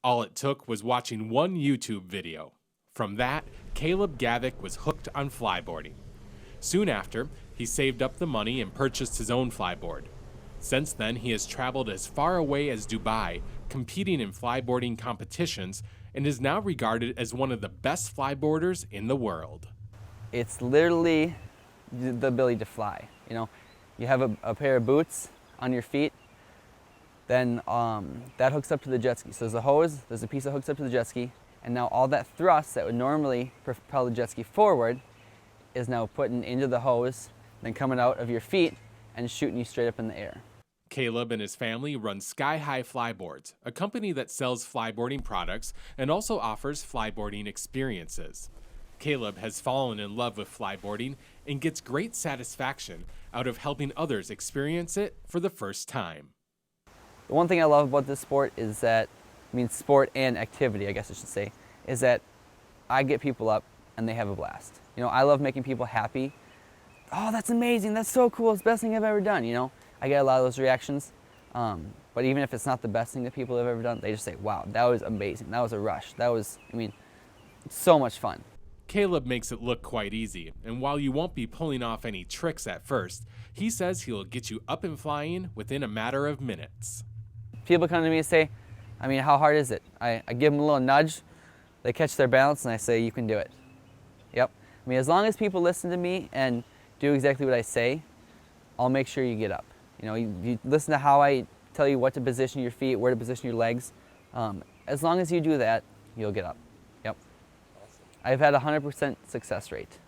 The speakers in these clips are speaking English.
All it took was watching one YouTube video. From that, Caleb Gavick was hooked on flyboarding. Soon after, he saved up the money and purchased his own flyboard. Since then, he has traveled as far away as Dubai, competing in flyboarding competitions, and is now regarded as one of the best flyboarders in the world. It's literally the ability to fly. You have a pair of boots on your feet, then that hooks up to the jet ski. So there's a hose, there's a piece that hooks up to the jet ski, and now all that thrust that would normally propel the jet ski forward is now putting into the hose, then coming out of your feet and shooting you straight up in the air. Caleb and his family run Sky High Flyboards, a company that sells flyboarding products and also offers flyboarding experiences. Caleb has fallen in love with flyboarding and gets great satisfaction out of helping others experience it for the first time. The one thing I love about this sport is that, sport and activity, I guess I should say, is that I get people up and they have a blast. I love making people happy. Oh, that's amazing, that's so cool, it's the best thing I've ever done, I get a lot of those reactions. But even if it's not the best thing that people have ever done, they just say, wow, that was amazing, that was a rush, that was, it's so much fun. Caleb makes it look quite easy, and while you won't be pulling off any tricks at first, he says he'll get you up and flying within a matter of minutes. People come to me and say, how hard is it? I give them a little nudge, they catch their balance, and I say, you can do it. Yep. As long as people listen to me and do exactly what I say, I'll make sure you get up. You listen to how I tell you what to position your feet, where to position your legs. As long as you do that, you'll get up. Yep. I've had a 100% success rate.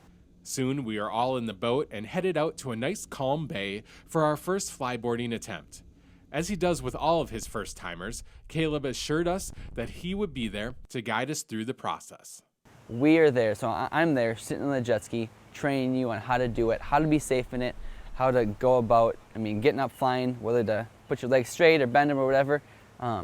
Soon we are all in the boat and headed out to a nice calm bay for our first flyboarding attempt. As he does with all of his first-timers, Caleb assured us that he would be there to guide us through the process. We are there, so I'm there sitting on the jet ski, training you on how to do it, how to be safe in it, how to go about, getting up flying, whether to put your legs straight or bend them or whatever.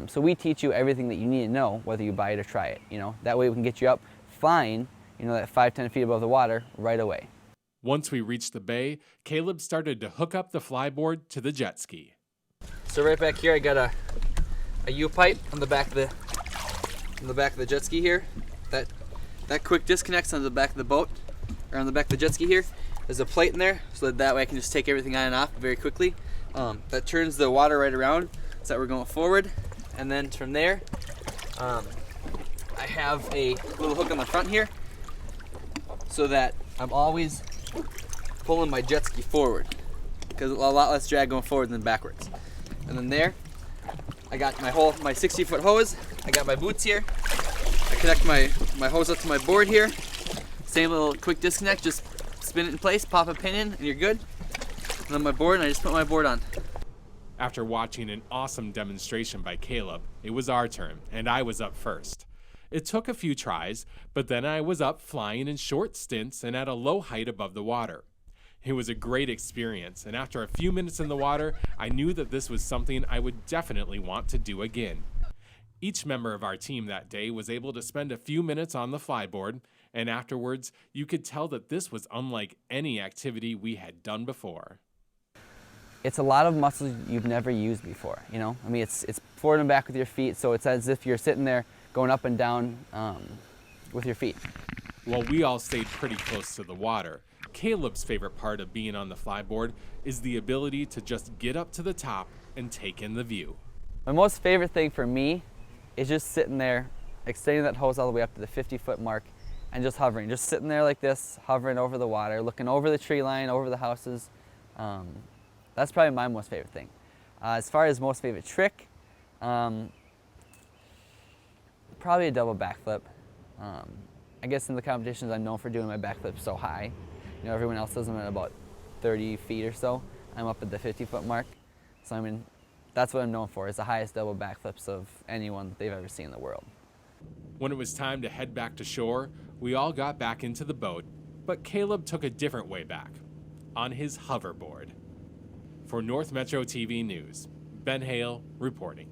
So we teach you everything that you need to know, whether you buy it or try it. That way we can get you up flying, that 5-10 feet above the water right away. Once we reached the bay, Caleb started to hook up the flyboard to the jet ski. So right back here, I got a U-pipe on the back of the jet ski here. That quick disconnects on the back of the boat, or on the back of the jet ski here. There's a plate in there, so that way I can just take everything on and off very quickly. That turns the water right around, so that we're going forward. And then from there, I have a little hook on the front here, so that I'm always pulling my jet ski forward, because a lot less drag going forward than backwards. And then there, I got my 60-foot hose. I got my boots here. I connect my hose up to my board here. Same little quick disconnect, just spin it in place, pop a pin in, and you're good. And then my board, and I just put my board on. After watching an awesome demonstration by Caleb, it was our turn, and I was up first. It took a few tries, but then I was up flying in short stints and at a low height above the water. It was a great experience, and after a few minutes in the water, I knew that this was something I would definitely want to do again. Each member of our team that day was able to spend a few minutes on the flyboard, and afterwards, you could tell that this was unlike any activity we had done before. It's a lot of muscles you've never used before, It's forward and back with your feet, so it's as if you're sitting there going up and down with your feet. While we all stayed pretty close to the water, Caleb's favorite part of being on the flyboard is the ability to just get up to the top and take in the view. My most favorite thing for me is just sitting there, extending that hose all the way up to the 50-foot mark and just hovering, just sitting there like this, hovering over the water, looking over the tree line, over the houses. That's probably my most favorite thing. As far as most favorite trick, probably a double backflip. I guess in the competitions I'm known for doing my backflips so high. Everyone else does them at about 30 feet or so. I'm up at the 50-foot mark. So that's what I'm known for, is the highest double backflips of anyone that they've ever seen in the world. When it was time to head back to shore, we all got back into the boat, but Caleb took a different way back, on his hoverboard. For North Metro TV News, Ben Hale reporting.